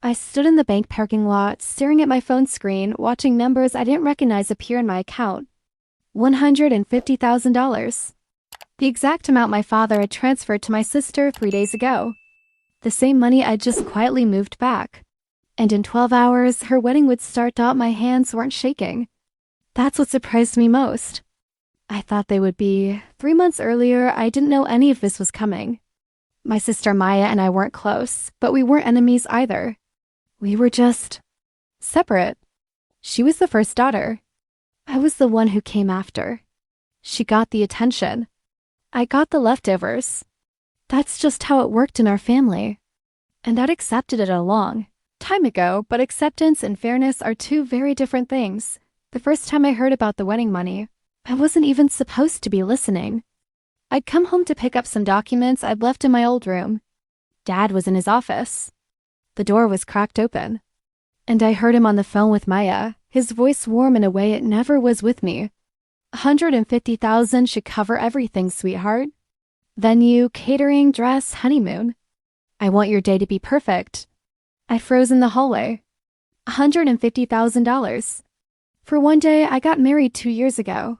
I stood in the bank parking lot, staring at my phone screen, watching numbers I didn't recognize appear in my account. $150,000. The exact amount my father had transferred to my sister 3 days ago. The same money I'd just quietly moved back. And in 12 hours, her wedding would start. My hands weren't shaking. That's what surprised me most. I thought they would be. 3 months earlier, I didn't know any of this was coming. My sister Maya and I weren't close, but we weren't enemies either. We were just separate. She was the first daughter. I was the one who came after. She got the attention. I got the leftovers. That's just how it worked in our family. And I'd accepted it a long time ago, but acceptance and fairness are two very different things. The first time I heard about the wedding money, I wasn't even supposed to be listening. I'd come home to pick up some documents I'd left in my old room. Dad was in his office. The door was cracked open. And I heard him on the phone with Maya, his voice warm in a way it never was with me. $150,000 should cover everything, sweetheart. Venue, catering, dress, honeymoon. I want your day to be perfect. I froze in the hallway. $150,000. For one day, I got married 2 years ago.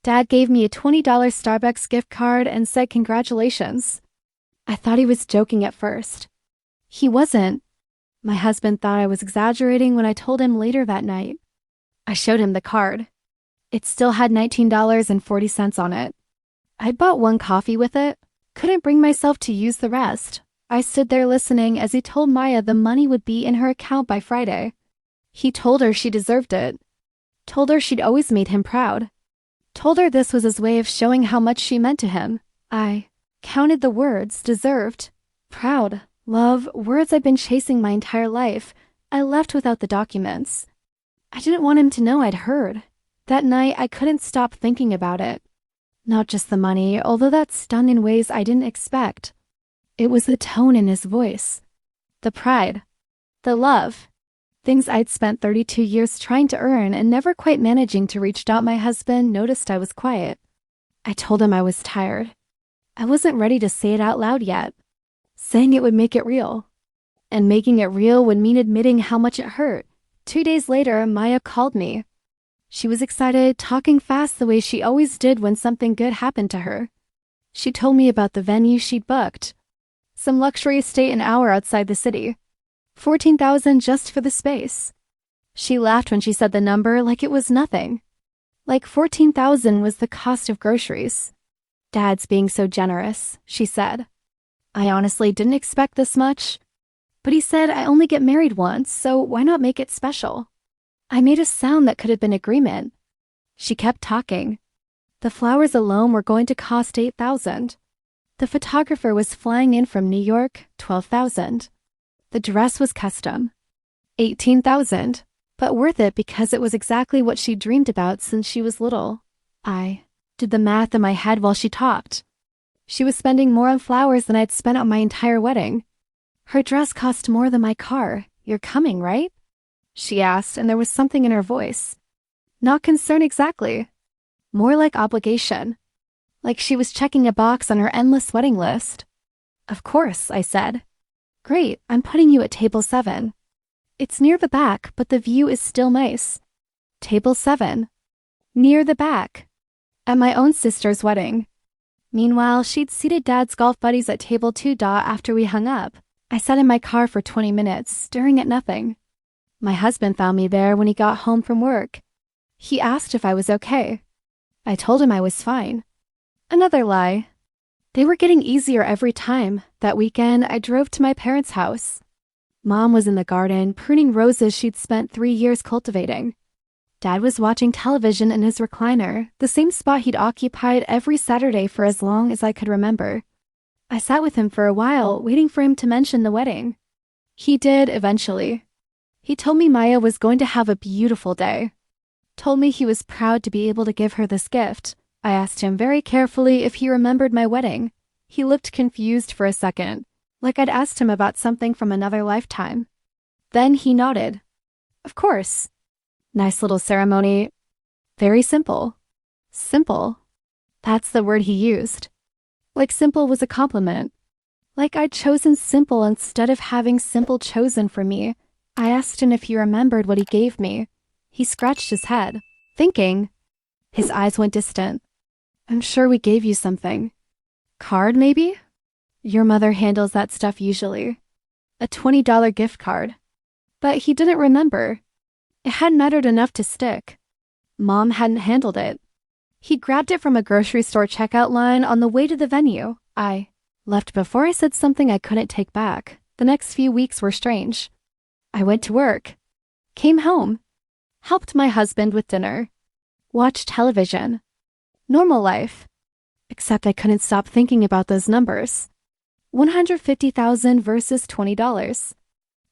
Dad gave me a $20 Starbucks gift card and said congratulations. I thought he was joking at first. He wasn't. My husband thought I was exaggerating when I told him later that night. I showed him the card. It still had $19.40 on it. I'd bought one coffee with it. Couldn't bring myself to use the rest. I stood there listening as he told Maya the money would be in her account by Friday. He told her she deserved it. Told her she'd always made him proud. Told her this was his way of showing how much she meant to him. I counted the words, deserved, proud, love, words I'd been chasing my entire life. I left without the documents. I didn't want him to know I'd heard. That night, I couldn't stop thinking about it. Not just the money, although that stung in ways I didn't expect. It was the tone in his voice. The pride. The love. Things I'd spent 32 years trying to earn and never quite managing to reach. My husband noticed I was quiet. I told him I was tired. I wasn't ready to say it out loud yet. Saying it would make it real. And making it real would mean admitting how much it hurt. 2 days later, Maya called me. She was excited, talking fast the way she always did when something good happened to her. She told me about the venue she'd booked. Some luxury estate an hour outside the city. $14,000 just for the space. She laughed when she said the number like it was nothing. Like $14,000 was the cost of groceries. Dad's being so generous, she said. I honestly didn't expect this much. But he said I only get married once, so why not make it special? I made a sound that could have been agreement. She kept talking. The flowers alone were going to cost $8,000. The photographer was flying in from New York, $12,000. The dress was custom, $18,000, but worth it because it was exactly what she dreamed about since she was little. I did the math in my head while she talked. She was spending more on flowers than I'd spent on my entire wedding. Her dress cost more than my car. You're coming, right? She asked, and there was something in her voice. Not concern exactly. More like obligation. Like she was checking a box on her endless wedding list. Of course, I said. Great, I'm putting you at table 7. It's near the back, but the view is still nice. Table 7. Near the back. At my own sister's wedding. Meanwhile, she'd seated Dad's golf buddies at table 2. After we hung up, I sat in my car for 20 minutes, staring at nothing. My husband found me there when he got home from work. He asked if I was okay. I told him I was fine. Another lie. They were getting easier every time. That weekend, I drove to my parents' house. Mom was in the garden, pruning roses she'd spent 3 years cultivating. Dad was watching television in his recliner, the same spot he'd occupied every Saturday for as long as I could remember. I sat with him for a while, waiting for him to mention the wedding. He did eventually. He told me Maya was going to have a beautiful day. Told me he was proud to be able to give her this gift. I asked him very carefully if he remembered my wedding. He looked confused for a second, like I'd asked him about something from another lifetime. Then he nodded. Of course. Nice little ceremony. Very simple. Simple. That's the word he used. Like simple was a compliment. Like I'd chosen simple instead of having simple chosen for me. I asked him if he remembered what he gave me. He scratched his head, thinking. His eyes went distant. I'm sure we gave you something. Card, maybe? Your mother handles that stuff usually. A $20 gift card. But he didn't remember. It hadn't mattered enough to stick. Mom hadn't handled it. He grabbed it from a grocery store checkout line on the way to the venue. I left before I said something I couldn't take back. The next few weeks were strange. I went to work, came home, helped my husband with dinner, watched television. Normal life. Except I couldn't stop thinking about those numbers. $150,000 versus $20.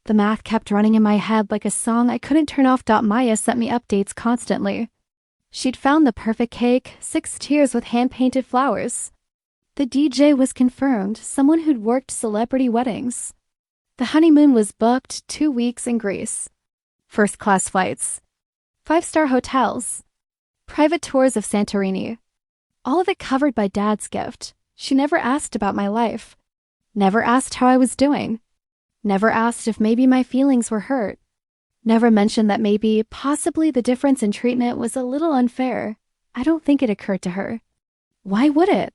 The math kept running in my head like a song I couldn't turn off. Maya sent me updates constantly. She'd found the perfect cake, 6 tiers with hand-painted flowers. The DJ was confirmed, someone who'd worked celebrity weddings. The honeymoon was booked, 2 weeks in Greece. First-class flights. 5-star hotels. Private tours of Santorini. All of it covered by Dad's gift. She never asked about my life. Never asked how I was doing. Never asked if maybe my feelings were hurt. Never mentioned that maybe, possibly the difference in treatment was a little unfair. I don't think it occurred to her. Why would it?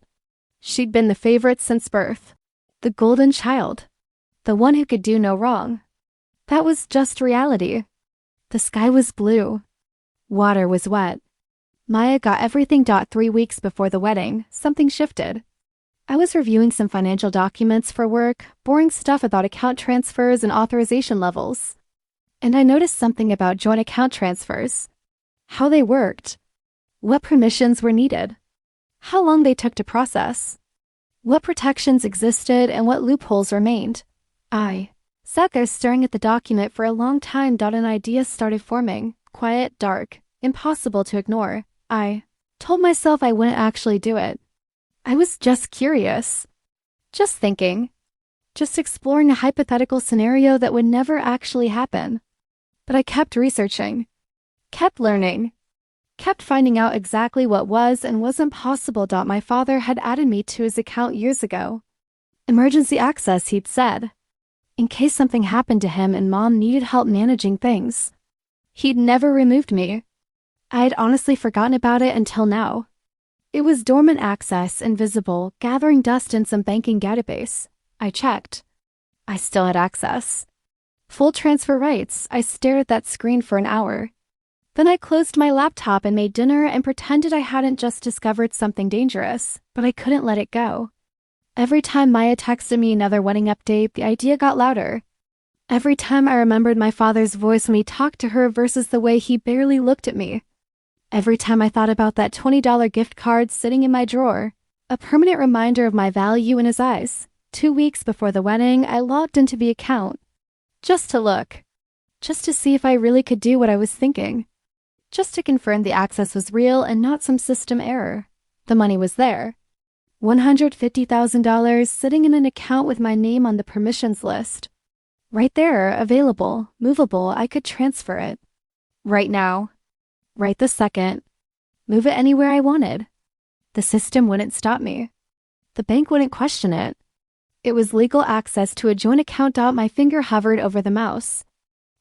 She'd been the favorite since birth. The golden child. The one who could do no wrong. That was just reality. The sky was blue. Water was wet. Maya got everything. 3 weeks before the wedding, something shifted. I was reviewing some financial documents for work, boring stuff about account transfers and authorization levels. And I noticed something about joint account transfers. How they worked. What permissions were needed. How long they took to process. What protections existed and what loopholes remained. I sat there staring at the document for a long time. An idea started forming. Quiet, dark, impossible to ignore. I told myself I wouldn't actually do it. I was just curious. Just thinking. Just exploring a hypothetical scenario that would never actually happen. But I kept researching. Kept learning. Kept finding out exactly what was and wasn't possible. My father had added me to his account years ago. Emergency access, he'd said. In case something happened to him and Mom needed help managing things. He'd never removed me. I'd honestly forgotten about it until now. It was dormant access, invisible, gathering dust in some banking database. I checked. I still had access. Full transfer rights. I stared at that screen for an hour. Then I closed my laptop and made dinner and pretended I hadn't just discovered something dangerous, but I couldn't let it go. Every time Maya texted me another wedding update, the idea got louder. Every time I remembered my father's voice when he talked to her versus the way he barely looked at me. Every time I thought about that $20 gift card sitting in my drawer, a permanent reminder of my value in his eyes. 2 weeks before the wedding, I logged into the account. Just to look. Just to see if I really could do what I was thinking. Just to confirm the access was real and not some system error. The money was there. $150,000 sitting in an account with my name on the permissions list. Right there, available, movable, I could transfer it. Right now. Right this second. Move it anywhere I wanted. The system wouldn't stop me. The bank wouldn't question it. It was legal access to a joint account. My finger hovered over the mouse.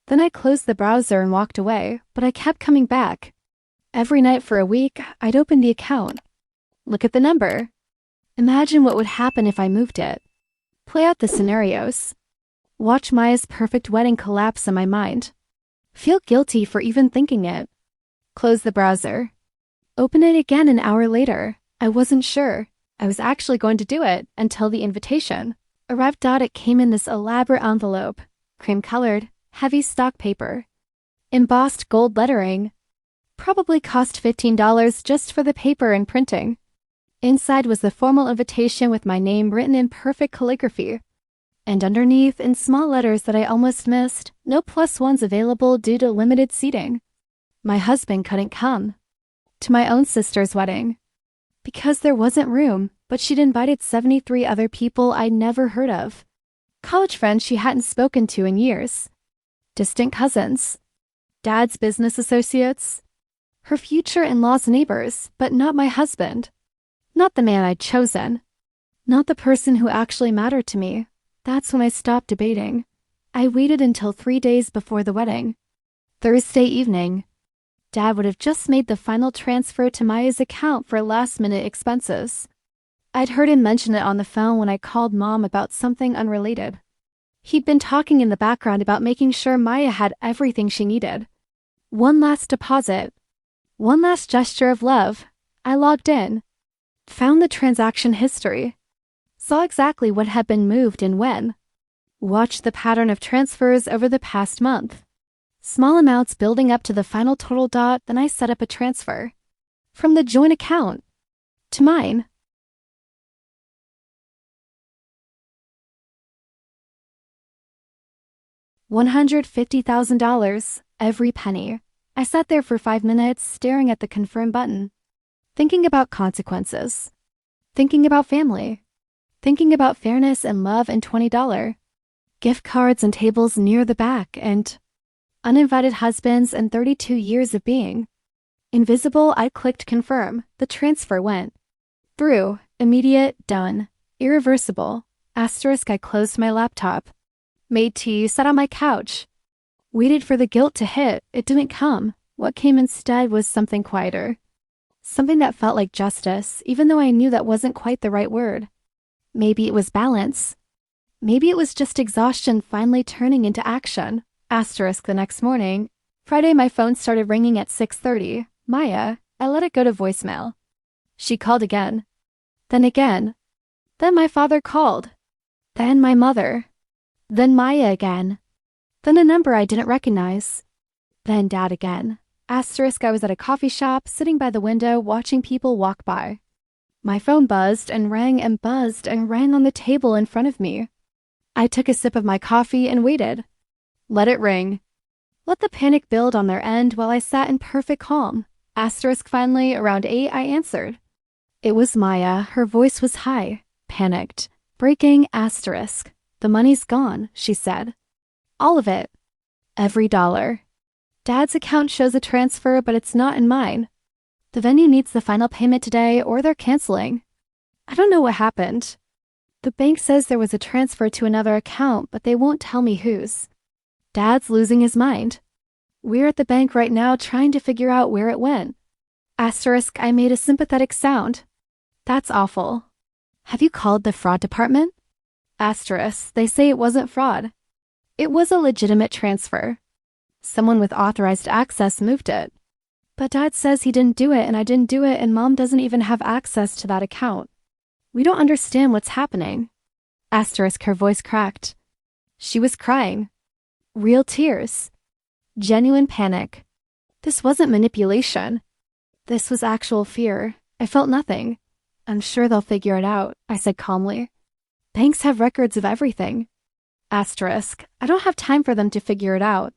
Then I closed the browser and walked away, but I kept coming back. Every night for a week, I'd open the account. Look at the number. Imagine what would happen if I moved it. Play out the scenarios. Watch Maya's perfect wedding collapse in my mind. Feel guilty for even thinking it. Close the browser. Open it again an hour later. I wasn't sure. I was actually going to do it until the invitation arrived. It came in this elaborate envelope. Cream-colored, heavy stock paper. Embossed gold lettering. Probably cost $15 just for the paper and printing. Inside was the formal invitation with my name written in perfect calligraphy. And underneath, in small letters that I almost missed, no +1s available due to limited seating. My husband couldn't come. To my own sister's wedding. Because there wasn't room, but she'd invited 73 other people I'd never heard of. College friends she hadn't spoken to in years. Distant cousins. Dad's business associates. Her future in-laws neighbors, but not my husband. Not the man I'd chosen. Not the person who actually mattered to me. That's when I stopped debating. I waited until 3 days before the wedding. Thursday evening. Dad would have just made the final transfer to Maya's account for last-minute expenses. I'd heard him mention it on the phone when I called Mom about something unrelated. He'd been talking in the background about making sure Maya had everything she needed. One last deposit. One last gesture of love. I logged in. Found the transaction history. Saw exactly what had been moved and when. Watched the pattern of transfers over the past month. Small amounts building up to the final total dot, then I set up a transfer. From the joint account. To mine. $150,000, every penny. I sat there for 5 minutes, staring at the confirm button. Thinking about consequences. Thinking about family. Thinking about fairness and love and $20. Gift cards and tables near the back and uninvited husbands and 32 years of being. Invisible, I clicked confirm. The transfer went through. Immediate, done. Irreversible. Asterisk, I closed my laptop. Made tea, sat on my couch. Waited for the guilt to hit. It didn't come. What came instead was something quieter. Something that felt like justice, even though I knew that wasn't quite the right word. Maybe it was balance. Maybe it was just exhaustion finally turning into action. Asterisk, the next morning. Friday, my phone started ringing at 6:30. Maya. I let it go to voicemail. She called again. Then again. Then my father called. Then my mother. Then Maya again. Then a number I didn't recognize. Then Dad again. Asterisk, I was at a coffee shop, sitting by the window, watching people walk by. My phone buzzed and rang and buzzed and rang on the table in front of me. I took a sip of my coffee and waited. Let it ring. Let the panic build on their end while I sat in perfect calm. Asterisk, finally, around 8, I answered. It was Maya. Her voice was high, panicked. Breaking, asterisk. The money's gone, she said. All of it. Every dollar. Dad's account shows a transfer, but it's not in mine. The venue needs the final payment today, or they're canceling. I don't know what happened. The bank says there was a transfer to another account, but they won't tell me whose. Dad's losing his mind. We're at the bank right now trying to figure out where it went. Asterisk, I made a sympathetic sound. That's awful. Have you called the fraud department? Asterisk, they say it wasn't fraud. It was a legitimate transfer. Someone with authorized access moved it. But Dad says he didn't do it and I didn't do it and Mom doesn't even have access to that account. We don't understand what's happening. Asterisk, her voice cracked. She was crying. Real tears. Genuine panic. This wasn't manipulation. This was actual fear. I felt nothing. I'm sure they'll figure it out, I said calmly. Banks have records of everything. Asterisk, I don't have time for them to figure it out.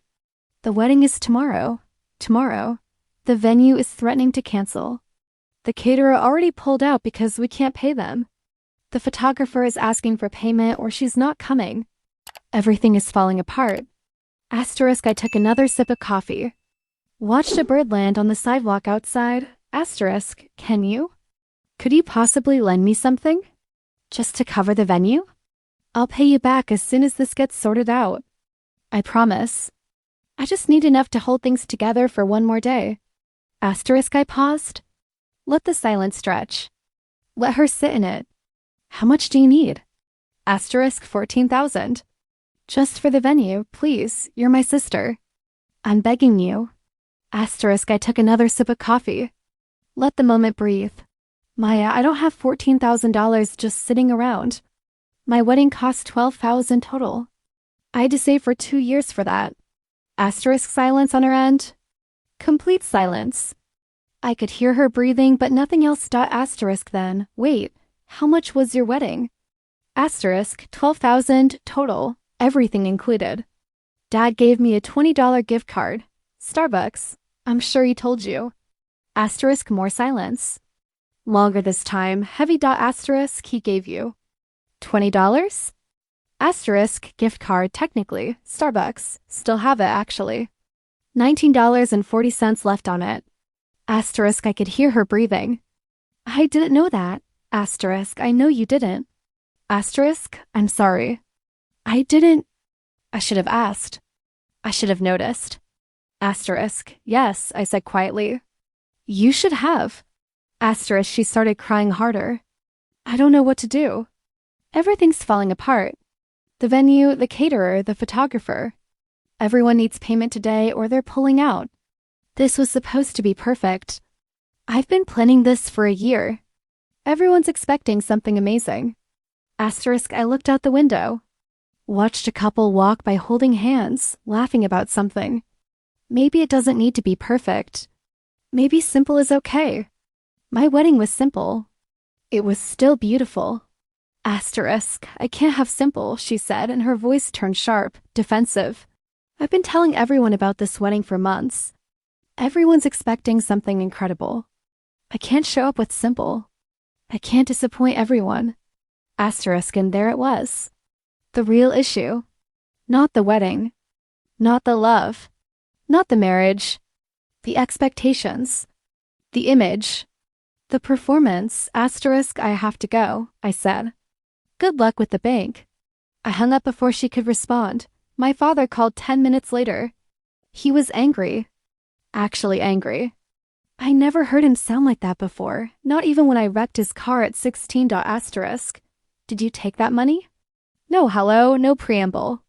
The wedding is tomorrow. Tomorrow. The venue is threatening to cancel. The caterer already pulled out because we can't pay them. The photographer is asking for payment or she's not coming. Everything is falling apart. Asterisk, I took another sip of coffee. Watched a bird land on the sidewalk outside. Asterisk, can you? Could you possibly lend me something? Just to cover the venue? I'll pay you back as soon as this gets sorted out. I promise. I just need enough to hold things together for one more day. Asterisk, I paused. Let the silence stretch. Let her sit in it. How much do you need? Asterisk, 14,000. Just for the venue, please. You're my sister. I'm begging you. Asterisk, I took another sip of coffee. Let the moment breathe. Maya, I don't have $14,000 just sitting around. My wedding cost $12,000 total. I had to save for 2 years for that. Asterisk, silence on her end. Complete silence. I could hear her breathing, but nothing else. Asterisk then. Wait, how much was your wedding? Asterisk, $12,000 total, everything included. Dad gave me a $20 gift card. Starbucks. I'm sure he told you. Asterisk, more silence. Longer this time. Heavy. Asterisk, he gave you. $20? Asterisk, gift card, technically. Starbucks. Still have it, actually. $19.40 left on it. Asterisk, I could hear her breathing. I didn't know that. Asterisk, I know you didn't. Asterisk, I'm sorry. I didn't. I should have asked. I should have noticed. Asterisk, yes, I said quietly. You should have. Asterisk, she started crying harder. I don't know what to do. Everything's falling apart. The venue, the caterer, the photographer. Everyone needs payment today or they're pulling out. This was supposed to be perfect. I've been planning this for a year. Everyone's expecting something amazing. Asterisk, I looked out the window. Watched a couple walk by holding hands, laughing about something. Maybe it doesn't need to be perfect. Maybe simple is okay. My wedding was simple. It was still beautiful. Asterisk, I can't have simple, she said, and her voice turned sharp, defensive. I've been telling everyone about this wedding for months. Everyone's expecting something incredible. I can't show up with simple. I can't disappoint everyone. Asterisk, and there it was. The real issue. Not the wedding. Not the love. Not the marriage. The expectations. The image. The performance. Asterisk, I have to go, I said. Good luck with the bank. I hung up before she could respond. My father called 10 minutes later. He was angry. Actually angry. I never heard him sound like that before, not even when I wrecked his car at 16. Asterisk. Did you take that money? No hello, no preamble.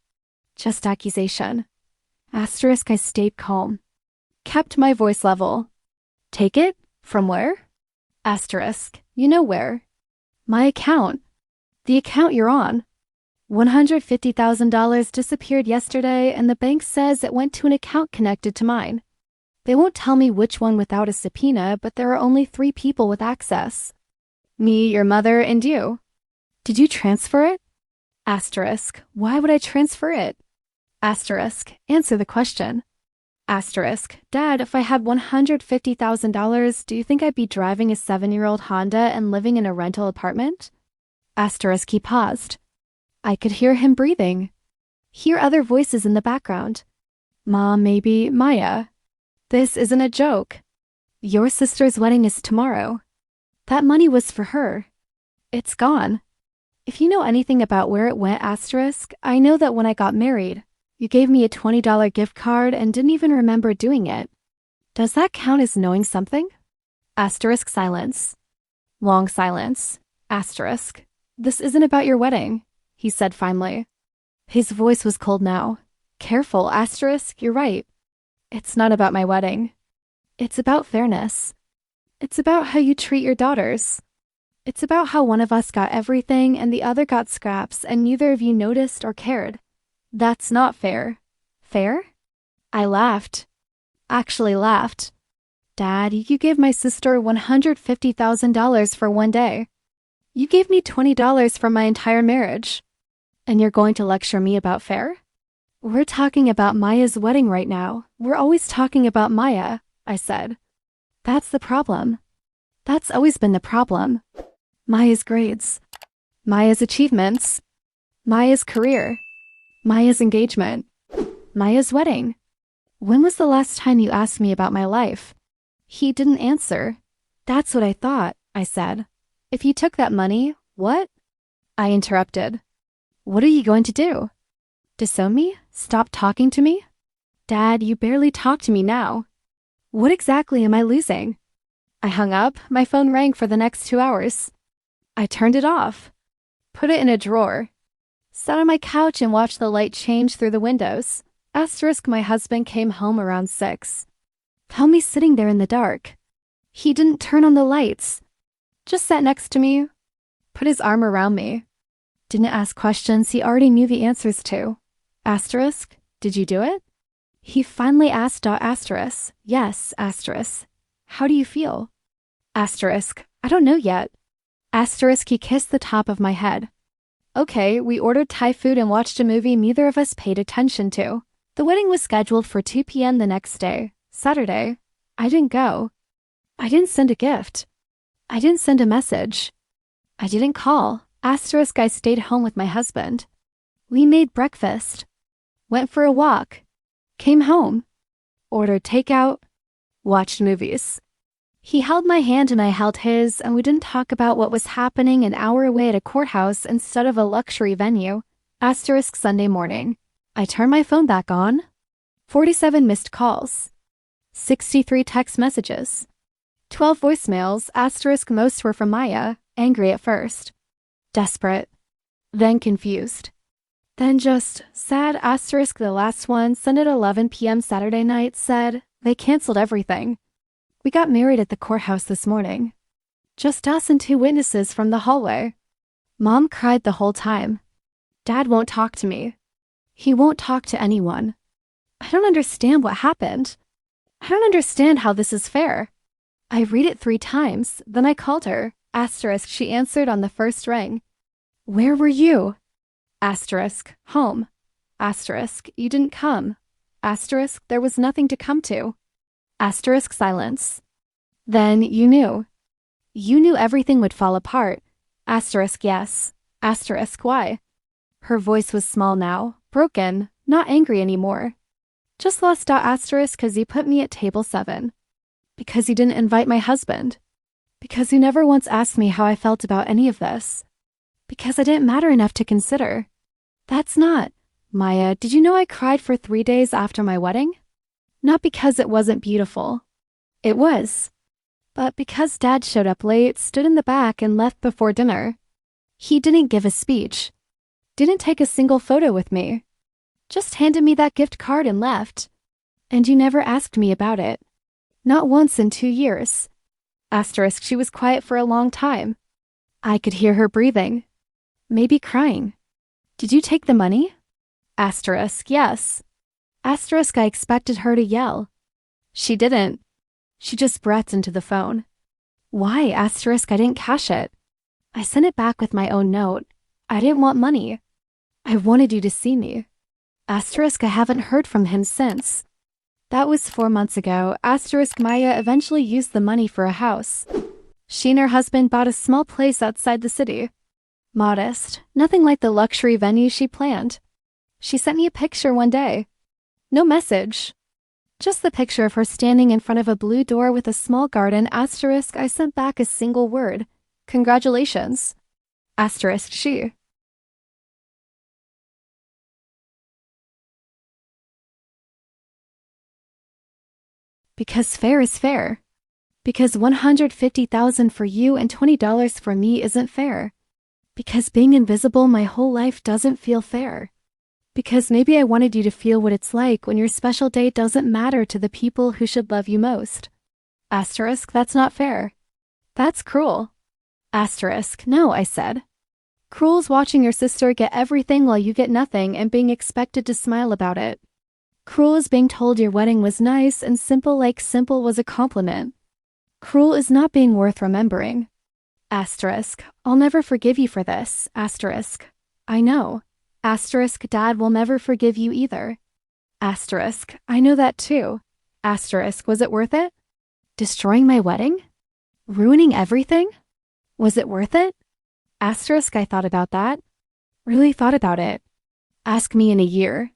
Just accusation. Asterisk, I stayed calm. Kept my voice level. Take it? From where? Asterisk, you know where. My account. The account you're on. $150,000 disappeared yesterday and the bank says it went to an account connected to mine. They won't tell me which one without a subpoena, but there are only 3 people with access. Me, your mother, and you. Did you transfer it? Asterisk, why would I transfer it? Asterisk, answer the question. Asterisk, Dad, if I had $150,000, do you think I'd be driving a 7-year-old Honda and living in a rental apartment? Asterisk, he paused. I could hear him breathing. Hear other voices in the background. Mom, maybe, Maya. This isn't a joke. Your sister's wedding is tomorrow. That money was for her. It's gone. If you know anything about where it went, asterisk, I know that when I got married, you gave me a $20 gift card and didn't even remember doing it. Does that count as knowing something? Asterisk silence. Long silence. Asterisk. This isn't about your wedding, he said finally. His voice was cold now. Careful, asterisk, you're right. It's not about my wedding. It's about fairness. It's about how you treat your daughters. It's about how one of us got everything and the other got scraps and neither of you noticed or cared. That's not fair. Fair? I laughed. Actually laughed. Dad, you gave my sister $150,000 for one day. You gave me $20 for my entire marriage. And you're going to lecture me about fair? We're talking about Maya's wedding right now. We're always talking about Maya, I said. That's the problem. That's always been the problem. Maya's grades. Maya's achievements. Maya's career. Maya's engagement. Maya's wedding. When was the last time you asked me about my life? He didn't answer. That's what I thought, I said. If you took that money, what? I interrupted. What are you going to do? Disown me? Stop talking to me? Dad, you barely talk to me now. What exactly am I losing? I hung up. My phone rang for the next 2 hours. I turned it off. Put it in a drawer. Sat on my couch and watched the light change through the windows. Asterisk, my husband came home around 6. Found me sitting there in the dark. He didn't turn on the lights. Just sat next to me. Put his arm around me. Didn't ask questions he already knew the answers to. Asterisk, did you do it? He finally asked asterisk. Yes, asterisk. How do you feel? Asterisk, I don't know yet. Asterisk, he kissed the top of my head. Okay, we ordered Thai food and watched a movie neither of us paid attention to. The wedding was scheduled for 2 p.m. the next day, Saturday. I didn't go. I didn't send a gift. I didn't send a message. I didn't call. Asterisk, I stayed home with my husband. We made breakfast. Went for a walk. Came home. Ordered takeout. Watched movies. He held my hand and I held his, and we didn't talk about what was happening an hour away at a courthouse instead of a luxury venue. Asterisk Sunday morning. I turned my phone back on. 47 missed calls. 63 text messages. 12 voicemails, asterisk most were from Maya, angry at first. Desperate. Then confused. Then just sad, asterisk the last one sent at 11 p.m. Saturday night said they canceled everything. We got married at the courthouse this morning. Just us and 2 witnesses from the hallway. Mom cried the whole time. Dad won't talk to me. He won't talk to anyone. I don't understand what happened. I don't understand how this is fair. I read it 3 times, then I called her, asterisk she answered on the first ring. Where were you? Asterisk, home. Asterisk, you didn't come. Asterisk, there was nothing to come to. Asterisk silence. Then you knew. You knew everything would fall apart. Asterisk yes. Asterisk why? Her voice was small now, broken, not angry anymore. Just lost out asterisk because you put me at table 7. Because you didn't invite my husband. Because you never once asked me how I felt about any of this. Because I didn't matter enough to consider. That's not. Maya, did you know I cried for 3 days after my wedding? Not because it wasn't beautiful. It was. But because Dad showed up late, stood in the back, and left before dinner. He didn't give a speech. Didn't take a single photo with me. Just handed me that gift card and left. And you never asked me about it. Not once in 2 years. Asterisk, she was quiet for a long time. I could hear her breathing. Maybe crying. Did you take the money? Asterisk, yes. Asterisk, I expected her to yell. She didn't. She just breathed into the phone. Why? Asterisk, I didn't cash it. I sent it back with my own note. I didn't want money. I wanted you to see me. Asterisk, I haven't heard from him since. That was 4 months ago. Asterisk, Maya eventually used the money for a house. She and her husband bought a small place outside the city. Modest, nothing like the luxury venue she planned. She sent me a picture one day. No message. Just the picture of her standing in front of a blue door with a small garden. Asterisk, I sent back a single word. Congratulations. Asterisk, she. Because fair is fair. Because $150,000 for you and $20 for me isn't fair. Because being invisible my whole life doesn't feel fair. Because maybe I wanted you to feel what it's like when your special day doesn't matter to the people who should love you most. Asterisk, that's not fair. That's cruel. Asterisk, no, I said. Cruel's watching your sister get everything while you get nothing and being expected to smile about it. Cruel is being told your wedding was nice and simple like simple was a compliment. Cruel is not being worth remembering. Asterisk, I'll never forgive you for this. Asterisk, I know. Asterisk, Dad will never forgive you either. Asterisk, I know that too. Asterisk, was it worth it? Destroying my wedding? Ruining everything? Was it worth it? Asterisk, I thought about that. Really thought about it. Ask me in a year.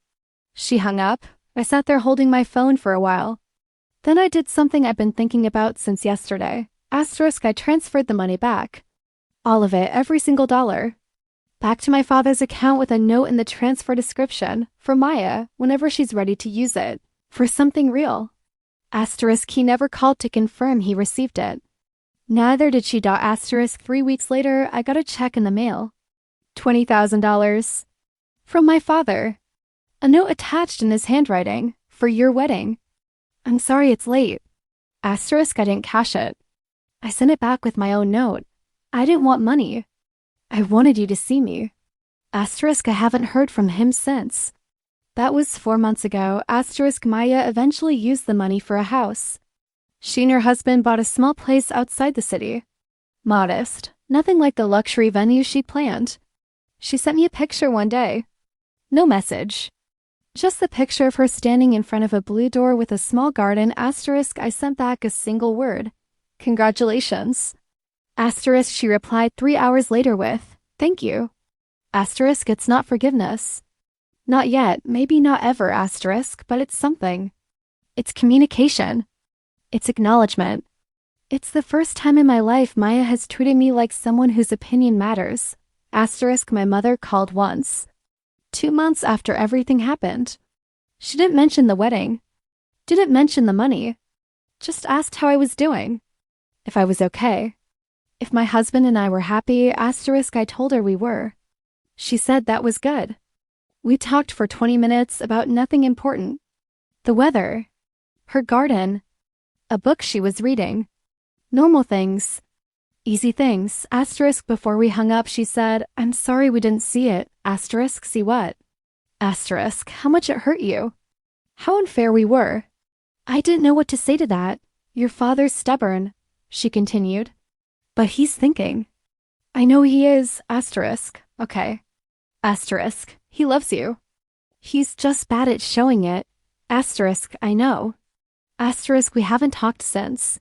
She hung up. I sat there holding my phone for a while. Then I did something I've been thinking about since yesterday. Asterisk, I transferred the money back. All of it, every single dollar. Back to my father's account with a note in the transfer description for Maya whenever she's ready to use it. For something real. Asterisk, he never called to confirm he received it. Neither did she. Asterisk, 3 weeks later, I got a check in the mail. $20,000. From my father. A note attached in his handwriting. For your wedding. I'm sorry it's late. Asterisk, I didn't cash it. I sent it back with my own note. I didn't want money. I wanted you to see me. Asterisk, I haven't heard from him since. That was 4 months ago. Asterisk, Maya eventually used the money for a house. She and her husband bought a small place outside the city. Modest, nothing like the luxury venue she planned. She sent me a picture one day. No message. Just the picture of her standing in front of a blue door with a small garden. Asterisk, I sent back a single word. Congratulations. Asterisk, she replied 3 hours later with, thank you. Asterisk, it's not forgiveness. Not yet, maybe not ever, asterisk, but it's something. It's communication. It's acknowledgement. It's the first time in my life Maya has treated me like someone whose opinion matters. Asterisk my mother called once. 2 months after everything happened. She didn't mention the wedding. Didn't mention the money. Just asked how I was doing. If I was okay. If my husband and I were happy, asterisk I told her we were. She said that was good. We talked for 20 minutes about nothing important. The weather. Her garden. A book she was reading. Normal things. Easy things. Asterisk before we hung up she said, I'm sorry we didn't see it. Asterisk see what? Asterisk how much it hurt you. How unfair we were. I didn't know what to say to that. Your father's stubborn, she continued. But he's thinking. I know he is. Asterisk. Okay. Asterisk. He loves you. He's just bad at showing it. Asterisk. I know. Asterisk. We haven't talked since.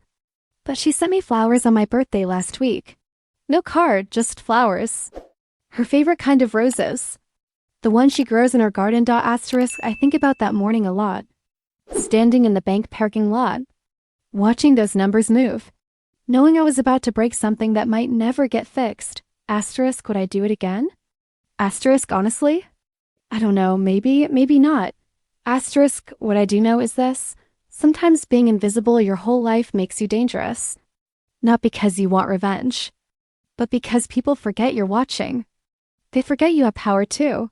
But she sent me flowers on my birthday last week. No card, just flowers. Her favorite kind of roses. The one she grows in her garden. Asterisk. I think about that morning a lot. Standing in the bank parking lot. Watching those numbers move. Knowing I was about to break something that might never get fixed. Asterisk. Would I do it again? Asterisk. Honestly? I don't know. Maybe, maybe not. Asterisk. What I do know is this. Sometimes being invisible your whole life makes you dangerous. Not because you want revenge, but because people forget you're watching. They forget you have power too.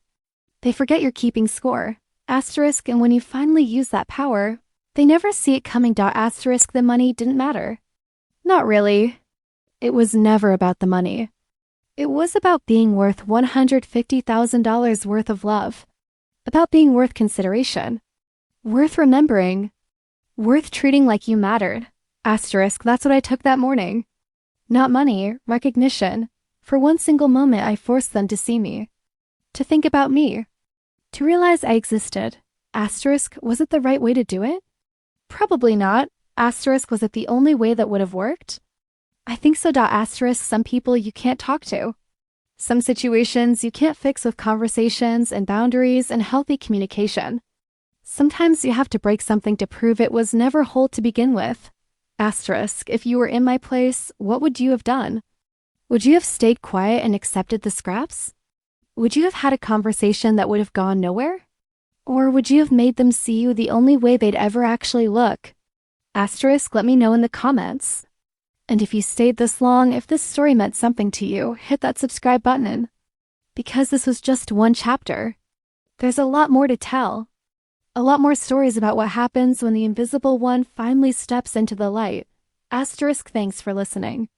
They forget you're keeping score. Asterisk. And when you finally use that power, they never see it coming. Asterisk. The money didn't matter. Not really. It was never about the money. It was about being worth $150,000 worth of love. About being worth consideration. Worth remembering. Worth treating like you mattered. Asterisk. That's what I took that morning. Not money, recognition. For one single moment I forced them to see me. To think about me. To realize I existed. Asterisk. Was it the right way to do it? Probably not. Asterisk. Was it the only way that would have worked? I think so. Asterisk. Some people you can't talk to. Some situations you can't fix with conversations and boundaries and healthy communication. Sometimes you have to break something to prove it was never whole to begin with. Asterisk. If you were in my place, what would you have done? Would you have stayed quiet and accepted the scraps? Would you have had a conversation that would have gone nowhere? Or would you have made them see you the only way they'd ever actually look? Asterisk. Let me know in the comments. And if you stayed this long, if this story meant something to you, hit that subscribe button. Because this was just one chapter. There's a lot more to tell. A lot more stories about what happens when the invisible one finally steps into the light. Asterisk. Thanks for listening.